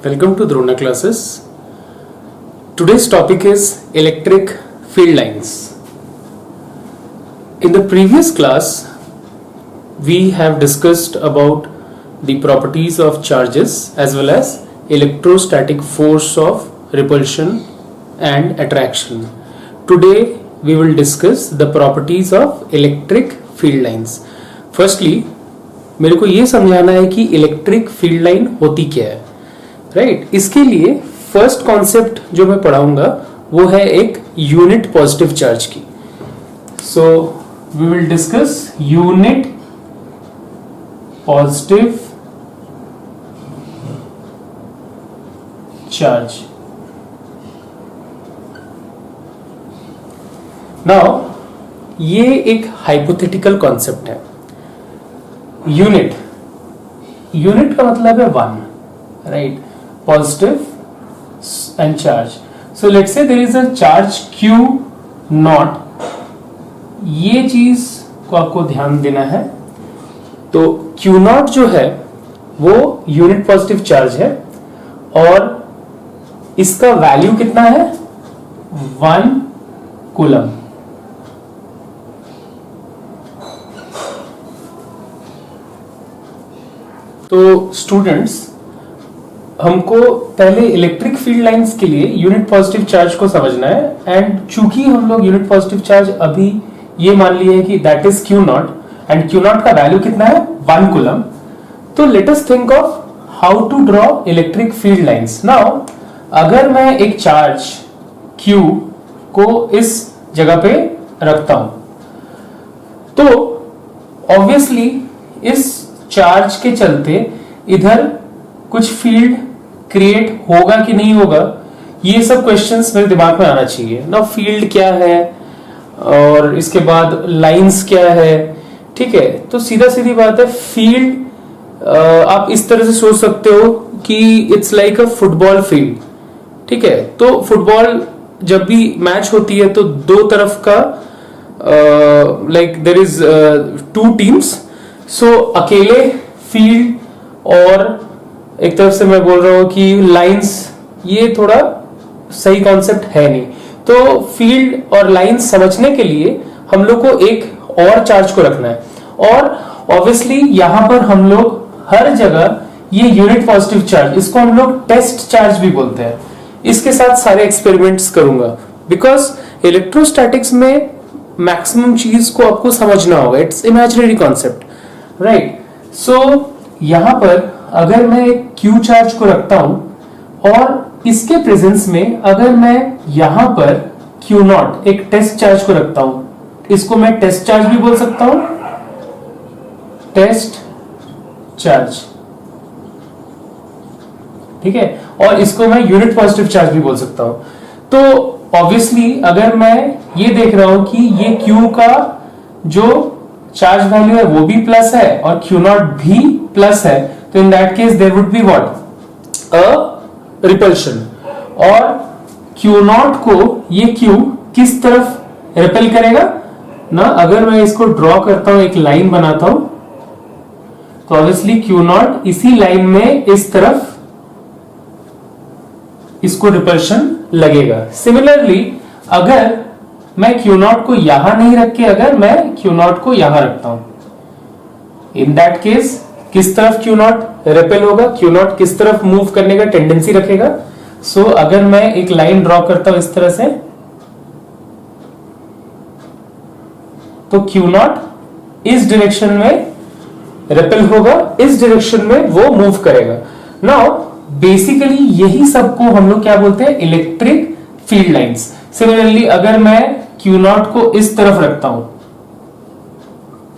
Welcome to Drona classes. Today's topic is electric field lines. In the previous class, we have discussed about the properties of charges as well as electrostatic force of repulsion and attraction. Today, we will discuss the properties of electric field lines. Firstly, मेरे को ये समझाना है कि electric field line होती क्या है, right? इसके लिए फर्स्ट कॉन्सेप्ट जो मैं पढ़ाऊंगा वो है एक यूनिट पॉजिटिव चार्ज की. So we will discuss unit positive charge. Now ये एक हाइपोथेटिकल कॉन्सेप्ट है. यूनिट का मतलब है one, right? Positive and charge. So let's say there is a charge Q naught. ये चीज को आपको ध्यान देना है. तो Q नॉट जो है वो यूनिट पॉजिटिव चार्ज है और इसका वैल्यू कितना है? 1 कूलम. तो स्टूडेंट्स, हमको पहले इलेक्ट्रिक फील्ड लाइंस के लिए यूनिट पॉजिटिव चार्ज को समझना है. एंड चूंकि हम लोग यूनिट पॉजिटिव चार्ज अभी ये मान लिए है कि that is Q naught and Q naught का वैल्यू कितना है? 1 कूलम. तो let us think of how to draw electric field lines. Now अगर मैं एक चार्ज Q को इस जगह पे रखता हूं तो ऑब्वियसली इस चार्ज के चलते इधर कुछ फील्ड क्रिएट होगा कि नहीं होगा, ये सब क्वेश्चंस मेरे दिमाग में आना चाहिए ना. फील्ड क्या है और इसके बाद लाइंस क्या है, ठीक है? तो सीधा सीधी बात है, फील्ड आप इस तरह से सोच सकते हो कि it's like a football field, ठीक है? तो फुटबॉल जब भी मैच होती है तो दो तरफ का लाइक देयर इज 2 टीम्स. सो अकेले फील्ड और एक तरफ से मैं बोल रहा हूं कि लाइंस, ये थोड़ा सही कॉन्सेप्ट है नहीं. तो फील्ड और लाइंस समझने के लिए हम लोग को एक और चार्ज को रखना है और ऑब्वियसली यहां पर हम लोग हर जगह ये यूनिट पॉजिटिव चार्ज, इसको हम लोग टेस्ट चार्ज भी बोलते हैं, इसके साथ सारे एक्सपेरिमेंट्स करूंगा. बिकॉज इलेक्ट्रोस्टैटिक्स में मैक्सिमम चीज को आपको समझना होगा. It's imaginary concept, right? So यहां पर अगर मैं एक Q चार्ज को रखता हूं और इसके प्रेजेंस में अगर मैं यहां पर Q नॉट एक टेस्ट चार्ज को रखता हूं, इसको मैं टेस्ट चार्ज भी बोल सकता हूं, टेस्ट चार्ज, ठीक है? और इसको मैं यूनिट पॉजिटिव चार्ज भी बोल सकता हूं. तो ऑब्वियसली अगर मैं ये देख रहा हूं कि ये Q का जो चार्ज वैल्यू है वो भी प्लस है और Q नॉट भी प्लस है, तो in that case there would be what? A repulsion. और Q नॉट को ये Q किस तरफ रिपेल करेगा ना? अगर मैं इसको ड्रॉ करता हूं, एक लाइन बनाता हूं, तो ऑब्वियसली Q नॉट इसी लाइन में इस तरफ इसको रिपल्शन लगेगा. सिमिलरली अगर मैं Q नॉट को यहां नहीं रख के अगर मैं Q नॉट को यहां रखता हूं, इन दैट केस किस तरफ Q नॉट रिपेल होगा? Q नॉट किस तरफ मूव करने का टेंडेंसी रखेगा? सो अगर मैं एक लाइन ड्रॉ करता हूं इस तरह से, तो Q नॉट इस डायरेक्शन में रिपेल होगा, इस डायरेक्शन में वो मूव करेगा. नाउ बेसिकली यही सबको हम लोग क्या बोलते हैं? Electric field lines. सिमिलरली अगर मैं Q नॉट को इस तरफ रखता हूं,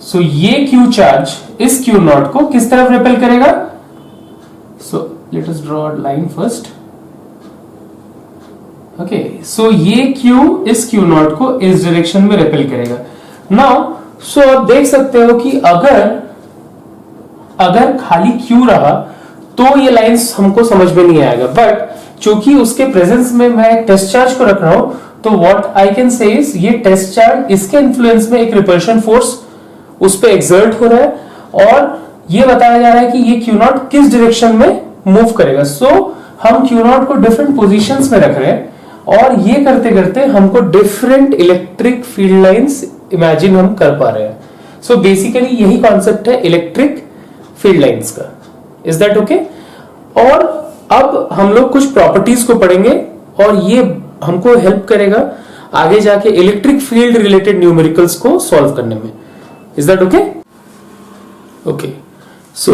सो ये Q चार्ज इस Q नॉट को किस तरफ रिपेल करेगा? So let us draw a line first. Okay, so ये Q इस Q नॉट को इस डायरेक्शन में रिपेल करेगा. नाउ सो आप देख सकते हो कि अगर खाली Q रहा तो ये लाइंस हमको समझ में नहीं आएगा. बट चूंकि उसके प्रेजेंस में मैं एक टेस्ट चार्ज को रख रहा हूं, तो what I can say is ये टेस्ट चार्ज, इसके इन्फ्लुएंस में एक रिपल्शन फोर्स उस पे एक्सर्ट हो रहा है और ये बताया जा रहा है कि ये Q नॉट किस डायरेक्शन में मूव करेगा. सो हम क्यू नॉट को डिफरेंट पोजीशंस में रख रहे हैं और ये करते करते हमको different electric field lines imagine हम कर पा रहे हैं. सो बेसिकली यही कॉन्सेप्ट है इलेक्ट्रिक फील्ड लाइंस का. Is that okay? और अब हम लोग कुछ प्रॉपर्टीज को पढ़ेंगे और ये हमको हेल्प करेगा आगे जाके इलेक्ट्रिक फील्ड रिलेटेड न्यूमेरिकल्स को सॉल्व करने में. Is that okay? ओके, सो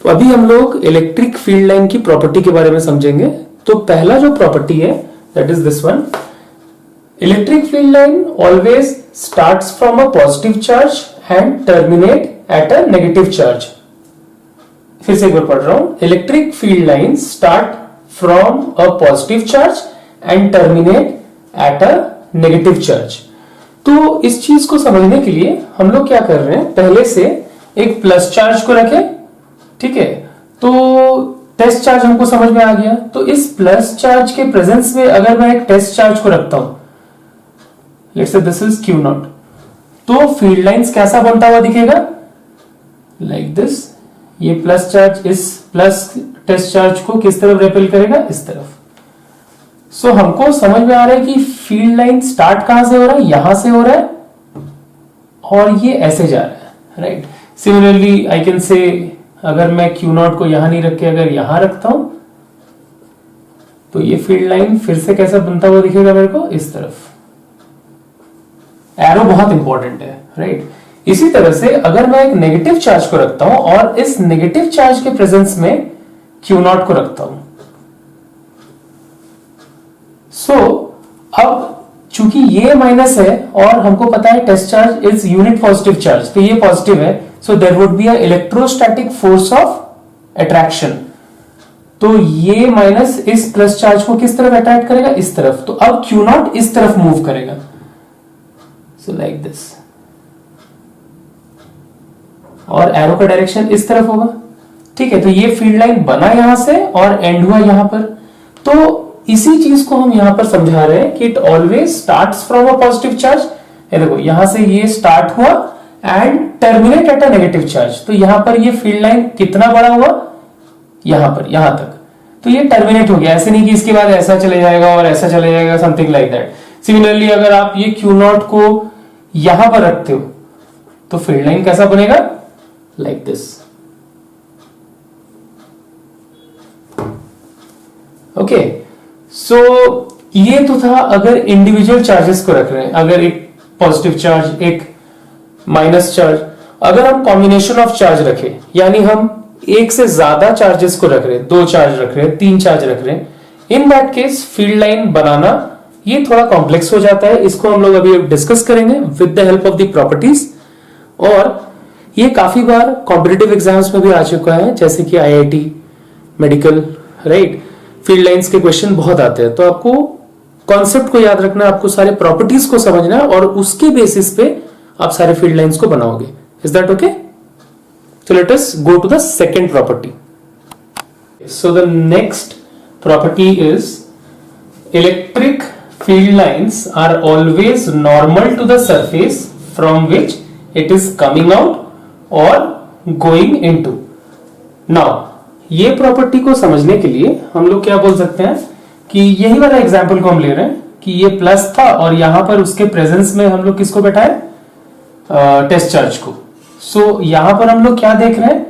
अभी हम लोग इलेक्ट्रिक फील्ड लाइन की प्रॉपर्टी के बारे में समझेंगे. तो पहला जो प्रॉपर्टी है that is this one. Electric field line always starts from a positive charge and terminate at a negative charge. फिर से एक बार पढ़ रहा हूं. Electric field line start from a positive charge and terminate at a negative charge. तो इस चीज को समझने के लिए हम लोग क्या कर रहे हैं, पहले से एक प्लस चार्ज को रखें. ठीक है, तो टेस्ट चार्ज हमको समझ में आ गया. तो इस प्लस चार्ज के प्रेजेंस में अगर मैं एक टेस्ट चार्ज को रखता हूं, let's say this is Q not, तो फील्ड लाइंस कैसा बनता हुआ दिखेगा? Like this. ये प्लस चार्ज इस प्लस टेस्ट चार्ज को किस तरफ रेपेल करेगा? इस तरफ. सो हमको समझ में आ रहा है कि फील्ड लाइन स्टार्ट कहां से हो रहा है? यहां से हो रहा है और ये ऐसे जा रहा है. Right. Similarly I can say, अगर मैं क्यू नॉट को यहां नहीं रख के अगर यहां रखता हूं तो ये फील्ड लाइन फिर से कैसा बनता हुआ दिखेगा मेरे को? इस तरफ. एरो बहुत इंपॉर्टेंट है. राइट. इसी तरह से अगर मैं एक नेगेटिव चार्ज को रखता हूं और इस नेगेटिव चार्ज के प्रेजेंस में क्यू नॉट को रखता हूं, सो अब चूंकि ये माइनस है और हमको पता है test charge is unit positive charge, तो ये पॉजिटिव है. So there would be a electrostatic force of attraction. तो ये माइनस इस प्लस चार्ज को किस तरफ अट्रैक्ट करेगा? इस तरफ. तो अब क्यू नॉट इस तरफ मूव करेगा. So like this. और एरो का डायरेक्शन इस तरफ होगा. ठीक है, तो ये फील्ड लाइन बना यहां से और एंड हुआ यहां पर. तो इसी चीज को हम यहां पर समझा रहे हैं कि it always starts from a positive charge. ये देखो, यहां से ये स्टार्ट हुआ and terminate at a negative charge. तो यहां पर ये फील्ड लाइन कितना बड़ा हुआ? यहां पर, यहां तक. तो ये टर्मिनेट हो गया. ऐसे नहीं कि इसके बाद ऐसा चले जाएगा और ऐसा चले जाएगा, समथिंग लाइक दैट. सिमिलरली अगर आप ये क्यू नॉट को यहां पर रखते हो तो फील्ड लाइन कैसा बनेगा? Like this. ओके, सो ये तो था अगर इंडिविजुअल चार्जेस को रख रहे हैं, अगर एक पॉजिटिव चार्ज एक माइनस चार्ज. अगर हम कॉम्बिनेशन ऑफ चार्ज रखें, यानी हम एक से ज्यादा चार्जेस को रख रहे हैं, 2 चार्ज रख रहे हैं, 3 चार्ज रख रहे हैं, in that case field line बनाना ये थोड़ा कॉम्प्लेक्स हो जाता है. इसको हम लोग अभी डिस्कस करेंगे with the help of the properties. और ये काफी बार कॉम्पिटिटिव एग्जाम्स में भी आ चुका है, जैसे कि IIT, medical. Right. Field lines के क्वेश्चन बहुत आते हैं. तो आपको कॉन्सेप्ट को याद रखना, आपको सारे प्रॉपर्टीज को समझना और उसके बेसिस पे आप सारे फील्ड लाइंस को बनाओगे. Is that okay? So let us go to the second property. So the next property is electric field lines are always normal to the surface from which it is coming out or going into. Now ये property को समझने के लिए हम लोग क्या बोल सकते हैं कि यही वाला एग्जाम्पल को हम ले रहे हैं कि ये प्लस था और यहां पर उसके प्रेजेंस में हम लोग किसको बैठाए? टेस्ट चार्ज को. सो यहां पर हम लोग क्या देख रहे हैं?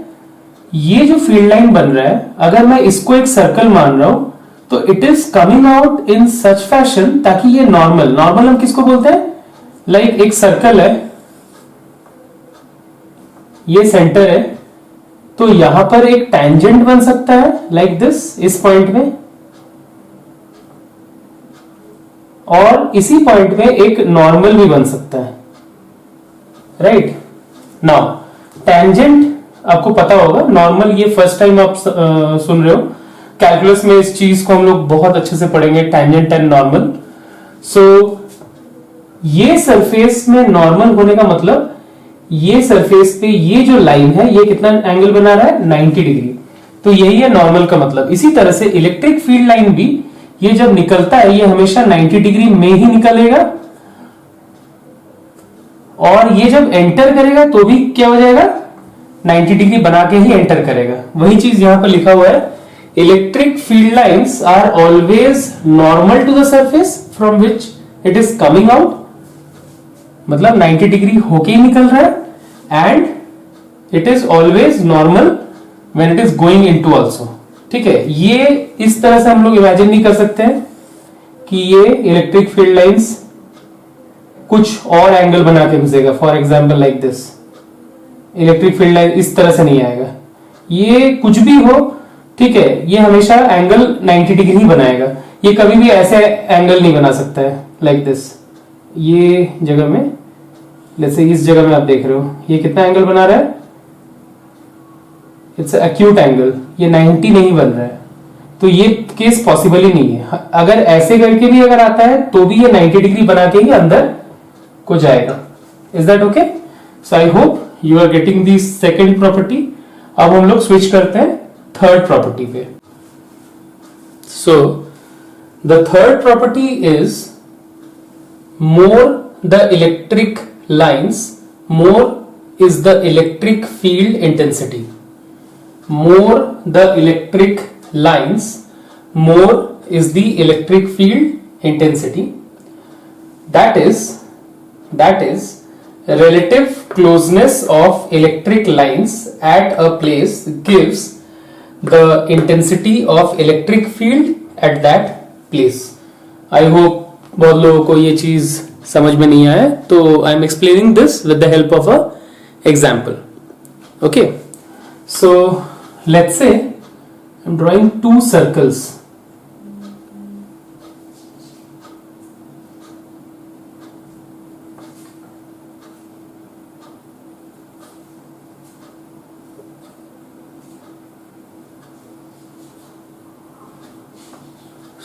ये जो फील्ड लाइन बन रहा है, अगर मैं इसको एक सर्कल मान रहा हूं तो it is coming out in such fashion ताकि ये नॉर्मल हम किसको बोलते हैं? लाइक एक सर्कल है, ये सेंटर है, तो यहां पर एक टेंजेंट बन सकता है लाइक दिस, इस पॉइंट में, और इसी पॉइंट में एक नॉर्मल भी बन सकता है. राइट. नाउ टेंजेंट आपको पता होगा, नॉर्मल ये फर्स्ट टाइम आप सुन रहे हो. कैलकुलस में इस चीज को हम लोग बहुत अच्छे से पढ़ेंगे, टेंजेंट एंड नॉर्मल. सो ये सरफेस में नॉर्मल होने का मतलब ये सरफेस पे ये जो लाइन है ये कितना एंगल बना रहा है? 90 डिग्री. तो यही है नॉर्मल का मतलब. इसी तरह से इलेक्ट्रिक फील्ड लाइन भी ये जब निकलता है ये हमेशा 90 डिग्री में ही निकलेगा, और ये जब एंटर करेगा तो भी क्या हो जाएगा? 90 डिग्री बना के ही एंटर करेगा. वही चीज यहां पर लिखा हुआ है electric field lines are always normal to the surface from which it is coming out, मतलब 90 डिग्री होके ही निकल रहा है, and it is always normal when it is going into also. ठीक है, ये इस तरह से हम लोग इमेजिन नहीं कर सकते हैं कि ये इलेक्ट्रिक फील्ड लाइंस कुछ और एंगल बना के घुसेगा, for example like this. Electric field line इस तरह से नहीं आएगा, ये कुछ भी हो, ठीक है, ये हमेशा एंगल 90 डिग्री ही बनाएगा, ये कभी भी ऐसे एंगल नहीं बना सकता है लाइक दिस। ये जगह में, जैसे इस जगह में आप देख रहे हो, ये कितना एंगल बना रहा है, इट्स एक्यूट एंगल, ये 90 नहीं बन रहा है, तो ये केस पॉसिबल ही नहीं है। अगर ऐसे करके भी अगर आता है तो भी ये 90 डिग्री बना के ही अंदर को जाएगा। Is that okay? So I hope you are getting the second property. अब हम लोग स्विच करते हैं थर्ड प्रॉपर्टी पे। So the third property is more the electric lines, more is the electric field intensity. More the electric lines, more is the electric field intensity. That is relative closeness of electric lines at a place gives the intensity of electric field at that place. I hope बहुत लोगों को ये चीज समझ में नहीं आया, तो I am explaining this with the help of a example. Okay, so let's say I'm drawing two circles.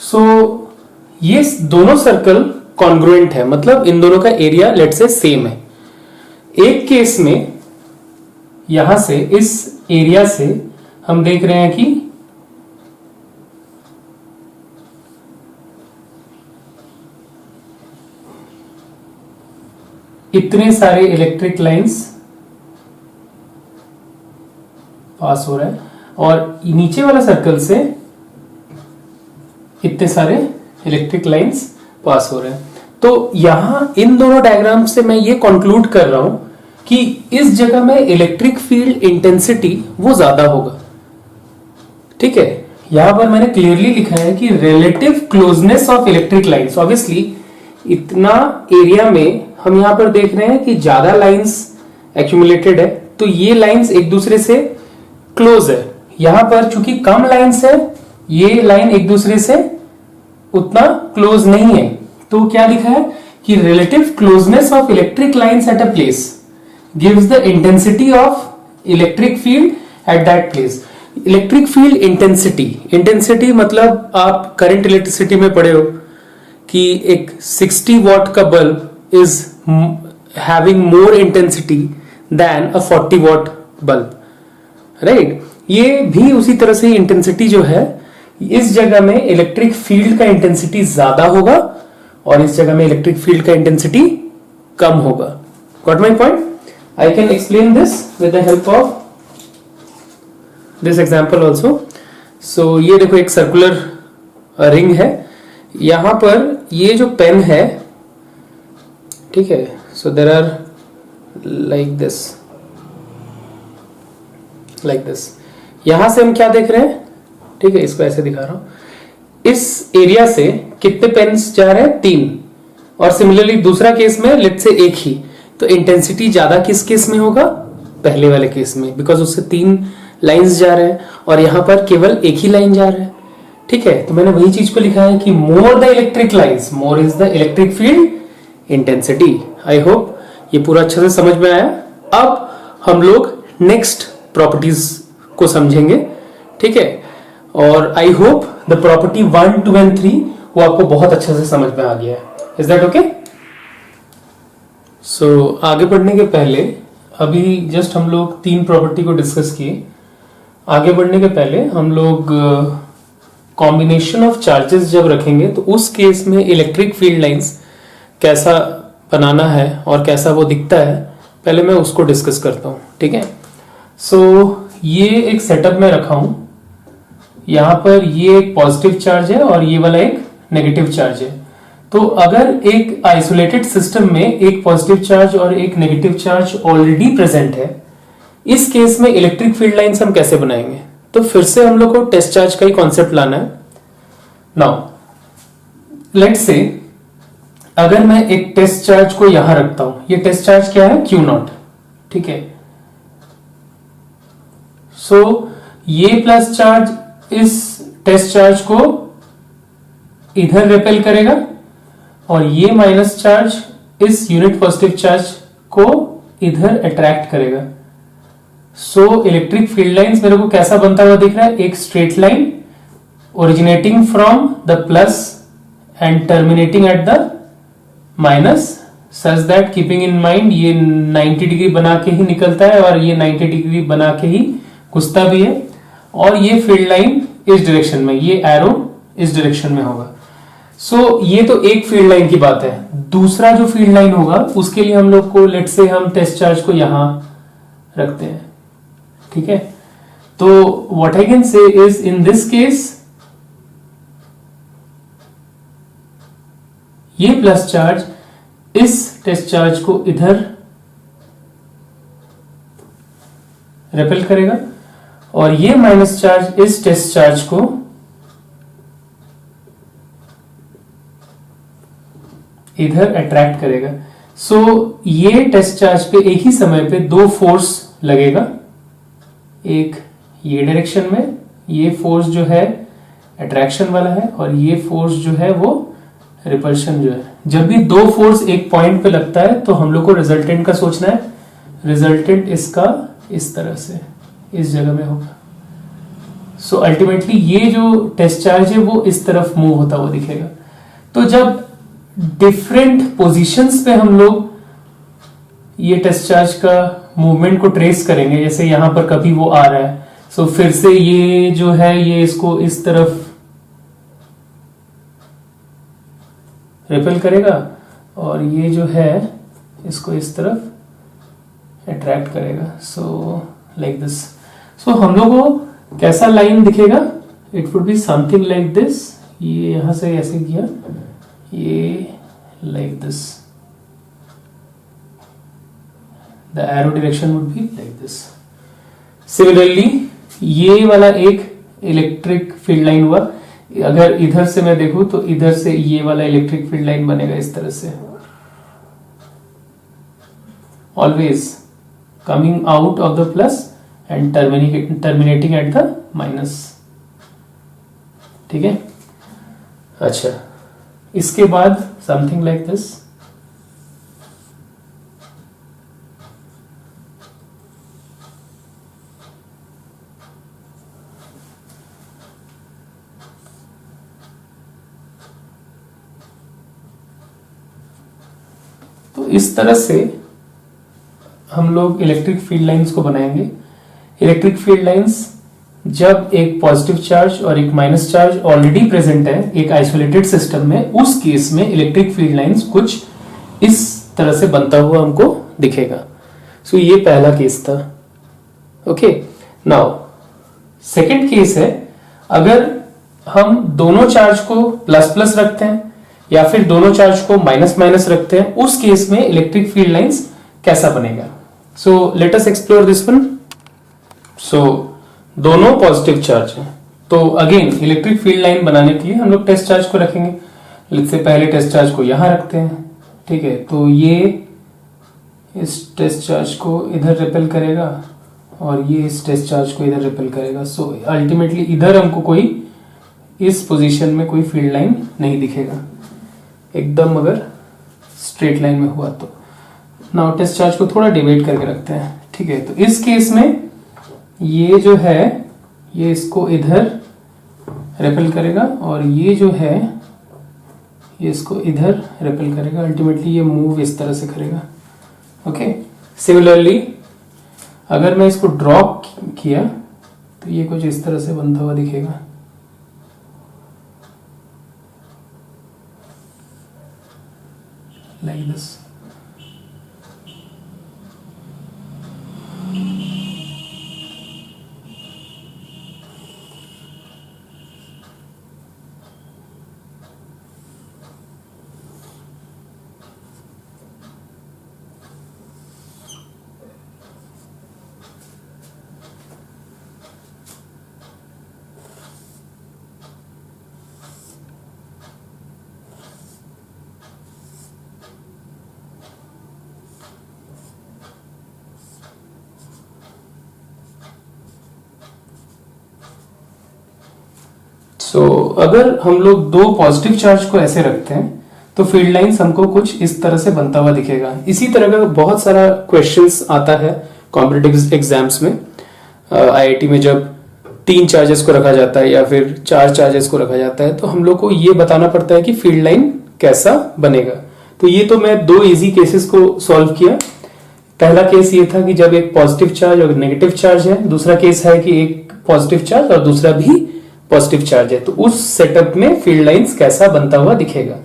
So ये दोनों सर्कल कॉन्ग्रुएंट है, मतलब इन दोनों का एरिया लेट से सेम है। एक केस में यहां से इस एरिया से हम देख रहे हैं कि इतने सारे इलेक्ट्रिक लाइंस पास हो रहे हैं, और नीचे वाला सर्कल से इतने सारे इलेक्ट्रिक लाइंस पास हो रहे हैं। तो यहां इन दोनों डायग्राम से मैं ये कंक्लूड कर रहा हूं कि इस जगह में इलेक्ट्रिक फील्ड इंटेंसिटी वो ज्यादा होगा। ठीक है, यहां पर मैंने क्लियरली लिखा है कि relative closeness of electric lines. Obviously इतना एरिया में हम यहां पर देख रहे हैं कि ज्यादा लाइंस एक्यूमुलेटेड है, तो ये लाइंस एक दूसरे से क्लोज है। यहां पर चूंकि कम लाइंस है, ये लाइन एक दूसरे से उतना क्लोज नहीं है, तो क्या लिखा है कि relative closeness of electric lines at a place gives the intensity of electric field at that place. Electric field intensity मतलब आप करंट इलेक्ट्रिसिटी में पढ़े हो कि एक 60 वॉट का bulb is having more intensity than a 40 watt bulb, right. ये भी उसी तरह से इंटेंसिटी जो है, इस जगह में इलेक्ट्रिक फील्ड का इंटेंसिटी ज्यादा होगा और इस जगह में इलेक्ट्रिक फील्ड का इंटेंसिटी कम होगा। Got my point? I can explain this with the help of this example also. So ये देखो एक सर्कुलर रिंग है, यहां पर ये जो पेन है, ठीक है, so there are like this यहां से हम क्या देख रहे हैं, ठीक है, इसको ऐसे दिखा रहा हूं। इस एरिया से कितने पेन्स जा रहे हैं? 3। और सिमिलरली दूसरा केस में लेट से एक ही, तो इंटेंसिटी ज्यादा किस केस में होगा? पहले वाले केस में, बिकॉज उससे 3 लाइंस जा रहे हैं और यहां पर केवल एक ही लाइन जा रहा है। ठीक है, तो मैंने वही चीज को लिखा है कि मोर the electric lines, more is the electric field intensity. I hope ये पूरा अच्छे से समझ में आया। अब हम लोग नेक्स्ट प्रॉपर्टीज को समझेंगे, ठीक है, और I hope the property 1, 2 and 3 वो आपको बहुत अच्छे से समझ में आ गया है। Is that okay? सो आगे बढ़ने के पहले अभी जस्ट हम लोग 3 प्रॉपर्टी को डिस्कस किए। आगे बढ़ने के पहले हम लोग कॉम्बिनेशन ऑफ चार्जेस जब रखेंगे तो उस केस में इलेक्ट्रिक फील्ड लाइंस कैसा बनाना है और कैसा वो दिखता है, पहले मैं उसको डिस्कस करता हूं। ठीक है, सो ये एक सेटअप में रखा हूं, यहाँ पर ये एक पॉजिटिव चार्ज है और ये वाला एक नेगेटिव चार्ज है। तो अगर एक आइसोलेटेड सिस्टम में एक पॉजिटिव चार्ज और एक नेगेटिव चार्ज ऑलरेडी प्रेजेंट है, इस केस में इलेक्ट्रिक फील्ड लाइंस हम कैसे बनाएंगे? तो फिर से हम लोग को टेस्ट चार्ज का ही कॉन्सेप्ट लाना है। नाउ लेट्स से अगर मैं एक टेस्ट चार्ज को यहां रखता हूं, ये टेस्ट चार्ज क्या है? Q0, ठीक है। सो ये प्लस चार्ज इस टेस्ट चार्ज को इधर रिपेल करेगा और ये माइनस चार्ज इस यूनिट पॉजिटिव चार्ज को इधर अट्रैक्ट करेगा। सो इलेक्ट्रिक फील्ड लाइंस मेरे को कैसा बनता हुआ दिख रहा है? एक straight line originating from the plus and terminating at the minus, such that keeping in mind ये 90 डिग्री बना के ही निकलता है और ये 90 डिग्री बना के ही घुसता भी है। और ये फील्ड लाइन इस डायरेक्शन में, ये एरो इस डायरेक्शन में होगा। सो ये तो एक फील्ड लाइन की बात है। दूसरा जो फील्ड लाइन होगा उसके लिए हम लोग को लेट से हम टेस्ट चार्ज को यहां रखते हैं, ठीक है। तो what I can say is in this case ये प्लस चार्ज इस टेस्ट चार्ज को इधर रिपेल करेगा और ये माइनस चार्ज इस टेस्ट चार्ज को इधर अट्रैक्ट करेगा। सो ये टेस्ट चार्ज पे एक ही समय पे दो फोर्स लगेगा, एक ये डायरेक्शन में, ये फोर्स जो है अट्रैक्शन वाला है और ये फोर्स जो है वो रिपल्शन जो है। जब भी दो फोर्स एक पॉइंट पे लगता है तो हम लोग को रिजल्टेंट का सोचना है। रिजल्टेंट इसका इस तरह से इस जगह में होगा। सो अल्टीमेटली ये जो टेस्ट चार्ज है वो इस तरफ मूव होता हुआ दिखेगा। तो जब डिफरेंट पोजीशंस पे हम लोग ये टेस्ट चार्ज का मूवमेंट को ट्रेस करेंगे, जैसे यहां पर कभी वो आ रहा है, सो फिर से ये जो है ये इसको इस तरफ रिपेल करेगा और ये जो है इसको इस तरफ अट्रैक्ट करेगा। So like this. सो हम लोग को कैसा लाइन दिखेगा? It would be something like this. ये यहां से ऐसे किया, ये like this, the arrow direction would be like this. Similarly ये वाला एक इलेक्ट्रिक फील्ड लाइन हुआ। अगर इधर से मैं देखूं तो इधर से ये वाला इलेक्ट्रिक फील्ड लाइन बनेगा इस तरह से, always coming out of the plus and terminating at the minus, ठीक है। अच्छा, इसके बाद समथिंग लाइक दिस। तो इस तरह से हम लोग इलेक्ट्रिक फील्ड लाइंस को बनाएंगे। इलेक्ट्रिक फील्ड लाइंस जब एक पॉजिटिव चार्ज और एक माइनस चार्ज ऑलरेडी प्रेजेंट है एक आइसोलेटेड सिस्टम में, उस केस में इलेक्ट्रिक फील्ड लाइंस कुछ इस तरह से बनता हुआ हमको दिखेगा। सो ये पहला केस था। ओके, नाउ सेकंड केस है, अगर हम दोनों चार्ज को प्लस प्लस रखते हैं या फिर दोनों चार्ज को माइनस माइनस रखते हैं, उस केस में इलेक्ट्रिक फील्ड लाइंस कैसा बनेगा? So let us explore this one. So दोनों पॉजिटिव चार्ज हैं, तो अगेन इलेक्ट्रिक फील्ड लाइन बनाने के लिए हम लोग टेस्ट चार्ज को रखेंगे। लेट्स से पहले टेस्ट चार्ज को यहां रखते हैं, ठीक है। तो ये इस टेस्ट चार्ज को इधर रिपेल करेगा और ये इस टेस्ट चार्ज को इधर रिपेल करेगा। सो अल्टीमेटली इधर हमको कोई इस पोजीशन में कोई फील्ड लाइन नहीं दिखेगा एकदम, अगर स्ट्रेट लाइन में हुआ तो। नाउ टेस्ट चार्ज को थोड़ा डिवाइड करके रखते हैं, ठीक है। तो इस केस में ये जो है ये इसको इधर रिपेल करेगा और ये जो है ये इसको इधर रिपेल करेगा। अल्टीमेटली ये मूव इस तरह से करेगा। ओके, सिमिलरली अगर मैं इसको ड्रॉ किया तो ये कुछ इस तरह से बनता हुआ दिखेगा। Like this. अगर हम लोग दो पॉजिटिव चार्ज को ऐसे रखते हैं तो फील्ड लाइंस हमको कुछ इस तरह से बनता हुआ दिखेगा। इसी तरह का बहुत सारा क्वेश्चंस आता है कॉम्पिटिटिव एग्जाम्स में। आईआईटी में जब 3 चार्जेस को रखा जाता है या फिर 4 चार्जेस को रखा जाता है तो हम लोग को ये बताना पड़ता है कि फील्ड लाइन कैसा बनेगा। तो ये तो मैं 2 इजी केसेस को सॉल्व किया। पहला केस ये था कि जब एक पॉजिटिव चार्ज और नेगेटिव चार्ज है, दूसरा केस है कि एक पॉजिटिव चार्ज और दूसरा भी पॉजिटिव चार्ज है, तो उस सेटअप में फील्ड लाइंस कैसा बनता हुआ दिखेगा।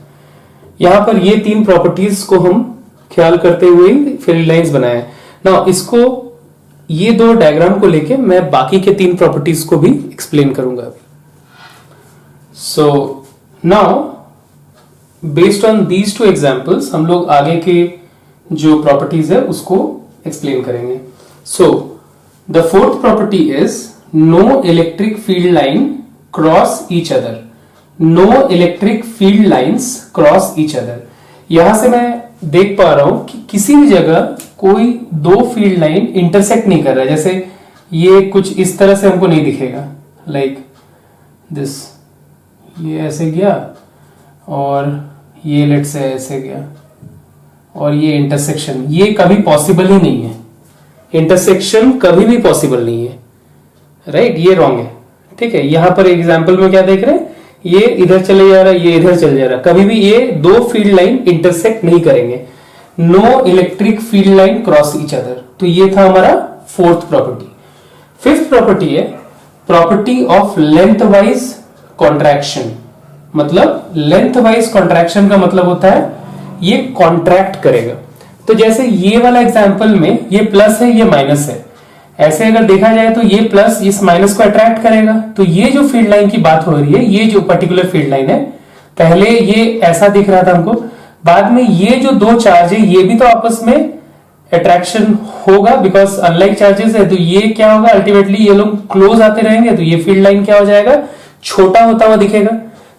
यहां पर ये 3 प्रॉपर्टीज को हम ख्याल करते हुए फील्ड लाइंस बनाए। नाउ इसको ये 2 डायग्राम को लेके मैं बाकी के 3 प्रॉपर्टीज को भी एक्सप्लेन करूंगा अभी। So now based on these 2 examples हम लोग आगे के जो प्रॉपर्टीज है उसको एक्सप्लेन करेंगे। So the 4th property is no electric field line cross each other. No electric field lines cross each other. यहां से मैं देख पा रहा हूं कि किसी भी जगह कोई 2 फील्ड लाइन इंटरसेक्ट नहीं कर रहा है। जैसे ये कुछ इस तरह से हमको नहीं दिखेगा, लाइक दिस, ये ऐसे गया और ये लेट से ऐसे गया और ये इंटरसेक्शन, ये कभी पॉसिबल ही नहीं है। इंटरसेक्शन कभी भी पॉसिबल नहीं है, राइट? ये रॉन्ग है, ठीक है। यहां पर एग्जांपल में क्या देख रहे हैं, ये इधर चले जा रहा है, ये इधर चले जा रहा है, कभी भी ये 2 फील्ड लाइन इंटरसेक्ट नहीं करेंगे। No electric field line cross each other. तो ये था हमारा 4th प्रॉपर्टी। 5th प्रॉपर्टी है property of length wise contraction. मतलब लेंथ वाइज कॉन्ट्रैक्शन का मतलब होता है ये कॉन्ट्रैक्ट करेगा। तो जैसे ये वाला एग्जांपल में ये प्लस है, ये माइनस है, ऐसे अगर देखा जाए तो ये प्लस इस माइनस को अट्रैक्ट करेगा। तो ये जो फील्ड लाइन की बात हो रही है, ये जो पर्टिकुलर फील्ड लाइन है, पहले ये ऐसा दिख रहा था हमको, बाद में ये जो 2 चार्ज है ये भी तो आपस में अट्रैक्शन होगा, बिकॉज अनलाइक चार्जेस है। तो ये क्या होगा, अल्टीमेटली ये लोग क्लोज आते रहेंगे, तो ये फील्ड लाइन क्या हो जाएगा, छोटा होता हुआ दिखेगा।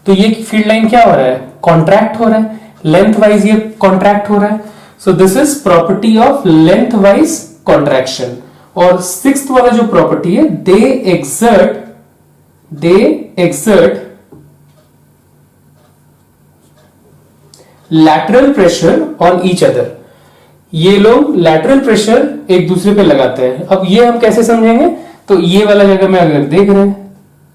तो ये फील्ड लाइन क्या हो रहा है, कॉन्ट्रैक्ट हो रहा है, लेंथ वाइज ये कॉन्ट्रैक्ट हो रहा है। So this is property of length wise contraction. और 6th वाला जो प्रॉपर्टी है, they exert lateral pressure on each other. ये लोग लैटरल प्रेशर एक दूसरे पे लगाते हैं। अब ये हम कैसे समझेंगे, तो ये वाला जगह में अगर देख रहे हैं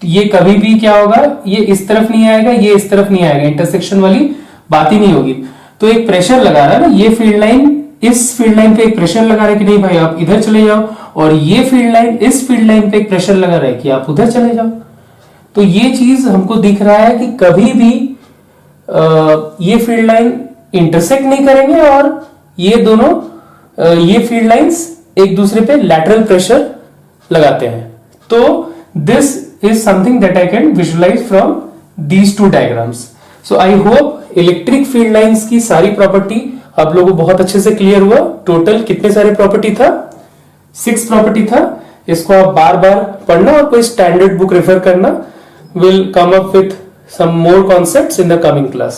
तो ये कभी भी क्या होगा, ये इस तरफ नहीं आएगा, ये इस तरफ नहीं आएगा, इंटरसेक्शन वाली बात ही नहीं होगी। तो एक प्रेशर लगा रहा है ना, ये फील्ड लाइन इस फील्ड लाइन पे एक प्रेशर लगा रहा है कि नहीं भाई आप इधर चले जाओ, और ये फील्ड लाइन इस फील्ड लाइन पे एक प्रेशर लगा रहा है कि आप उधर चले जाओ। तो ये चीज हमको दिख रहा है कि कभी भी ये फील्ड लाइन इंटरसेक्ट नहीं करेंगे और ये दोनों ये फील्ड लाइंस एक दूसरे पे लैटरल प्रेशर लगाते हैं। तो this is something that I can visualise from these 2 diagrams. So I hope electric field lines की सारी प्रॉपर्टी आप लोगों को बहुत अच्छे से क्लियर हुआ। टोटल कितने सारे प्रॉपर्टी था, 6 प्रॉपर्टी था। इसको आप बार बार पढ़ना और कोई स्टैंडर्ड बुक रेफर करना। Will come up with some more concepts in the coming class.